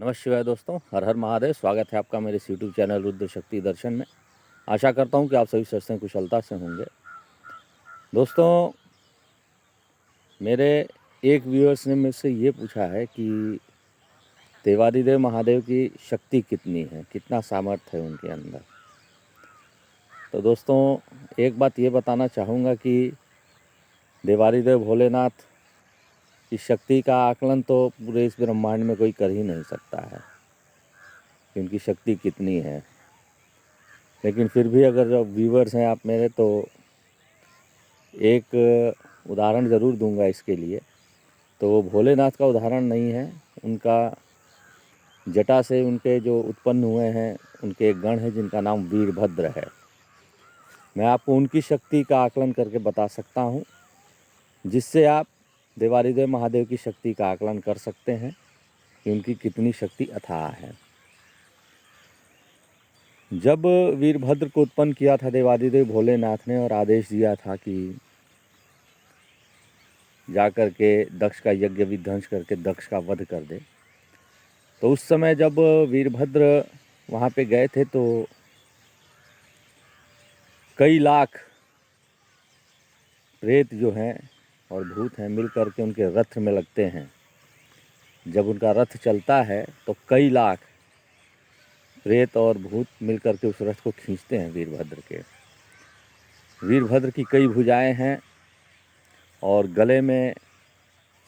नमः शिवाय दोस्तों, हर हर महादेव। स्वागत है आपका मेरे इस यूट्यूब चैनल रुद्र शक्ति दर्शन में। आशा करता हूं कि आप सभी स्वस्थ हैं, कुशलता से होंगे। दोस्तों, मेरे एक व्यूअर्स ने मुझसे ये पूछा है कि देवादिदेव महादेव की शक्ति कितनी है, कितना सामर्थ्य है उनके अंदर। तो दोस्तों, एक बात ये बताना चाहूँगा कि देवादिदेव भोलेनाथ की शक्ति का आकलन तो पूरे इस ब्रह्मांड में कोई कर ही नहीं सकता है कि उनकी शक्ति कितनी है। लेकिन फिर भी अगर जो व्यूवर्स हैं आप मेरे, तो एक उदाहरण ज़रूर दूंगा इसके लिए। तो वो भोलेनाथ का उदाहरण नहीं है, उनका जटा से उनके जो उत्पन्न हुए हैं उनके एक गण है जिनका नाम वीरभद्र है। मैं आपको उनकी शक्ति का आकलन करके बता सकता हूँ, जिससे आप देवादिदेव महादेव की शक्ति का आकलन कर सकते हैं कि उनकी कितनी शक्ति अथाह है। जब वीरभद्र को उत्पन्न किया था देवादिदेव भोलेनाथ ने और आदेश दिया था कि जाकर के दक्ष का यज्ञ विध्वंस करके दक्ष का वध कर दे, तो उस समय जब वीरभद्र वहाँ पे गए थे तो कई लाख प्रेत जो हैं और भूत हैं मिल करके उनके रथ में लगते हैं। जब उनका रथ चलता है तो कई लाख प्रेत और भूत मिल करके उस रथ को खींचते हैं वीरभद्र के। वीरभद्र की कई भुजाएं हैं और गले में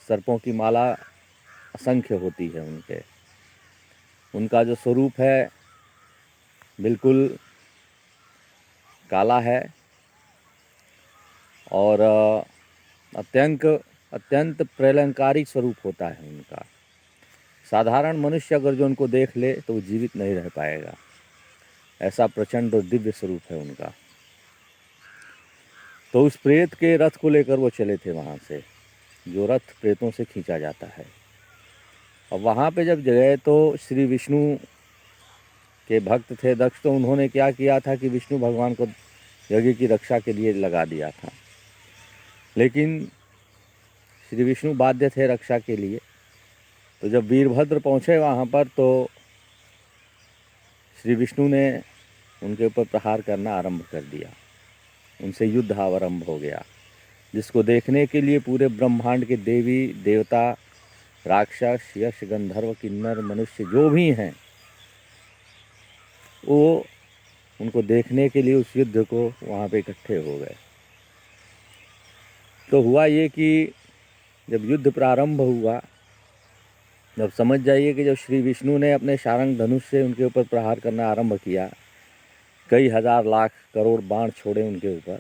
सर्पों की माला असंख्य होती है उनके। उनका जो स्वरूप है बिल्कुल काला है और अत्यंत प्रलंकारी स्वरूप होता है उनका। साधारण मनुष्य अगर जो उनको देख ले तो वो जीवित नहीं रह पाएगा, ऐसा प्रचंड और दिव्य स्वरूप है उनका। तो उस प्रेत के रथ को लेकर वो चले थे वहाँ से, जो रथ प्रेतों से खींचा जाता है। अब वहाँ पे जब गए तो श्री विष्णु के भक्त थे दक्ष, तो उन्होंने क्या किया था कि विष्णु भगवान को यज्ञ की रक्षा के लिए लगा दिया था। लेकिन श्री विष्णु बाध्य थे रक्षा के लिए। तो जब वीरभद्र पहुँचे वहाँ पर तो श्री विष्णु ने उनके ऊपर प्रहार करना आरंभ कर दिया, उनसे युद्ध आरंभ हो गया, जिसको देखने के लिए पूरे ब्रह्मांड के देवी देवता, राक्षस, यक्ष, गंधर्व, किन्नर, मनुष्य जो भी हैं, वो उनको देखने के लिए उस युद्ध को वहाँ पे इकट्ठे हो गए। तो हुआ ये कि जब युद्ध प्रारंभ हुआ, जब समझ जाइए कि जब श्री विष्णु ने अपने शारंग धनुष से उनके ऊपर प्रहार करना आरंभ किया, कई हजार लाख करोड़ बाण छोड़े उनके ऊपर,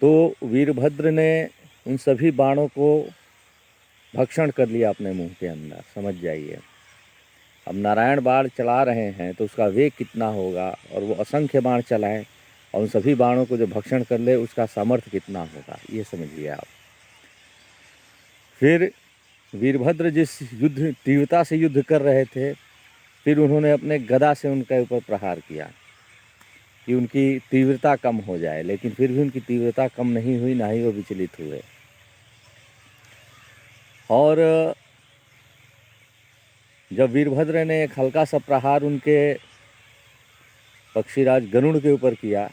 तो वीरभद्र ने उन सभी बाणों को भक्षण कर लिया अपने मुंह के अंदर। समझ जाइए, अब नारायण बाण चला रहे हैं तो उसका वेग कितना होगा, और वो असंख्य बाण चलाएं और उन सभी बाणों को जो भक्षण कर ले उसका सामर्थ्य कितना होगा, ये समझिए आप। फिर वीरभद्र जिस युद्ध तीव्रता से युद्ध कर रहे थे, फिर उन्होंने अपने गदा से उनके ऊपर प्रहार किया कि उनकी तीव्रता कम हो जाए। लेकिन फिर भी उनकी तीव्रता कम नहीं हुई, ना ही वो विचलित हुए। और जब वीरभद्र ने एक हल्का सा प्रहार उनके पक्षीराज गरुड़ के ऊपर किया,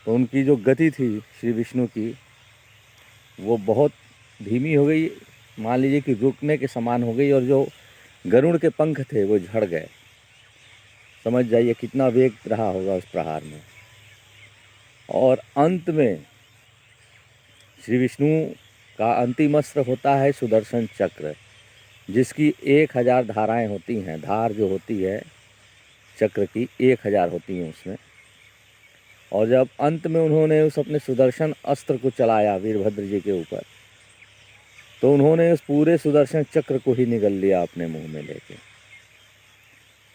तो उनकी जो गति थी श्री विष्णु की, वो बहुत धीमी हो गई, मान लीजिए कि रुकने के समान हो गई, और जो गरुड़ के पंख थे वो झड़ गए। समझ जाइए कितना वेग रहा होगा उस प्रहार में। और अंत में श्री विष्णु का अंतिम अस्त्र होता है सुदर्शन चक्र, जिसकी 1000 धाराएं होती हैं। धार जो होती है चक्र की 1000 होती हैं उसमें। और जब अंत में उन्होंने उस अपने सुदर्शन अस्त्र को चलाया वीरभद्र जी के ऊपर, तो उन्होंने उस पूरे सुदर्शन चक्र को ही निगल लिया अपने मुंह में लेके।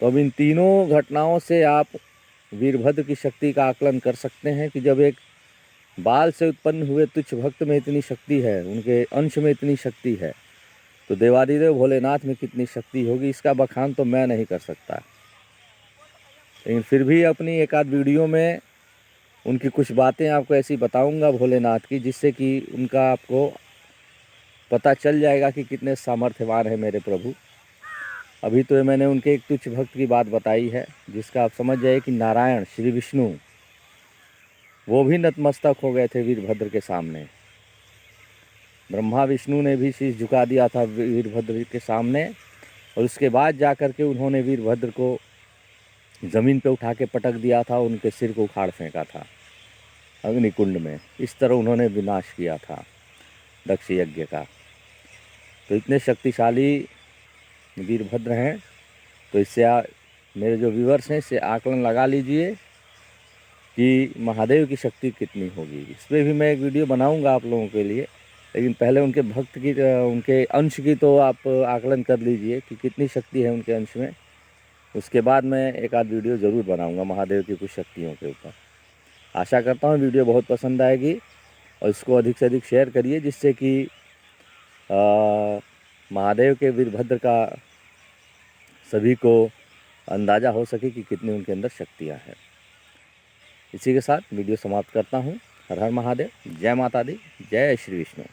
तो अब इन तीनों घटनाओं से आप वीरभद्र की शक्ति का आकलन कर सकते हैं कि जब एक बाल से उत्पन्न हुए तुच्छ भक्त में इतनी शक्ति है, उनके अंश में इतनी शक्ति है, तो देवादिदेव भोलेनाथ में कितनी शक्ति होगी, इसका बखान तो मैं नहीं कर सकता। लेकिन फिर भी अपनी एक आध वीडियो में उनकी कुछ बातें आपको ऐसी बताऊंगा भोलेनाथ की, जिससे कि उनका आपको पता चल जाएगा कि कितने सामर्थ्यवान है मेरे प्रभु। अभी तो मैंने उनके एक तुच्छ भक्त की बात बताई है, जिसका आप समझ जाइए कि नारायण श्री विष्णु वो भी नतमस्तक हो गए थे वीरभद्र के सामने। ब्रह्मा विष्णु ने भी शीश झुका दिया था वीरभद्र के सामने, और उसके बाद जाकर के उन्होंने वीरभद्र को ज़मीन पे उठा के पटक दिया था, उनके सिर को उखाड़ फेंका था अग्निकुंड में। इस तरह उन्होंने विनाश किया था दक्ष यज्ञ का। तो इतने शक्तिशाली वीरभद्र हैं। तो इससे मेरे जो व्यूअर्स हैं इससे आकलन लगा लीजिए कि महादेव की शक्ति कितनी होगी। इस पर भी मैं एक वीडियो बनाऊंगा आप लोगों के लिए, लेकिन पहले उनके भक्त की, उनके अंश की तो आप आकलन कर लीजिए कि कितनी शक्ति है उनके अंश में। उसके बाद मैं एक आध वीडियो ज़रूर बनाऊंगा महादेव की कुछ शक्तियों के ऊपर। आशा करता हूँ वीडियो बहुत पसंद आएगी, और इसको अधिक से अधिक शेयर करिए, जिससे कि महादेव के वीरभद्र का सभी को अंदाज़ा हो सके कि कितनी उनके अंदर शक्तियाँ हैं। इसी के साथ वीडियो समाप्त करता हूँ। हर हर महादेव, जय माता दी, जय श्री विष्णु।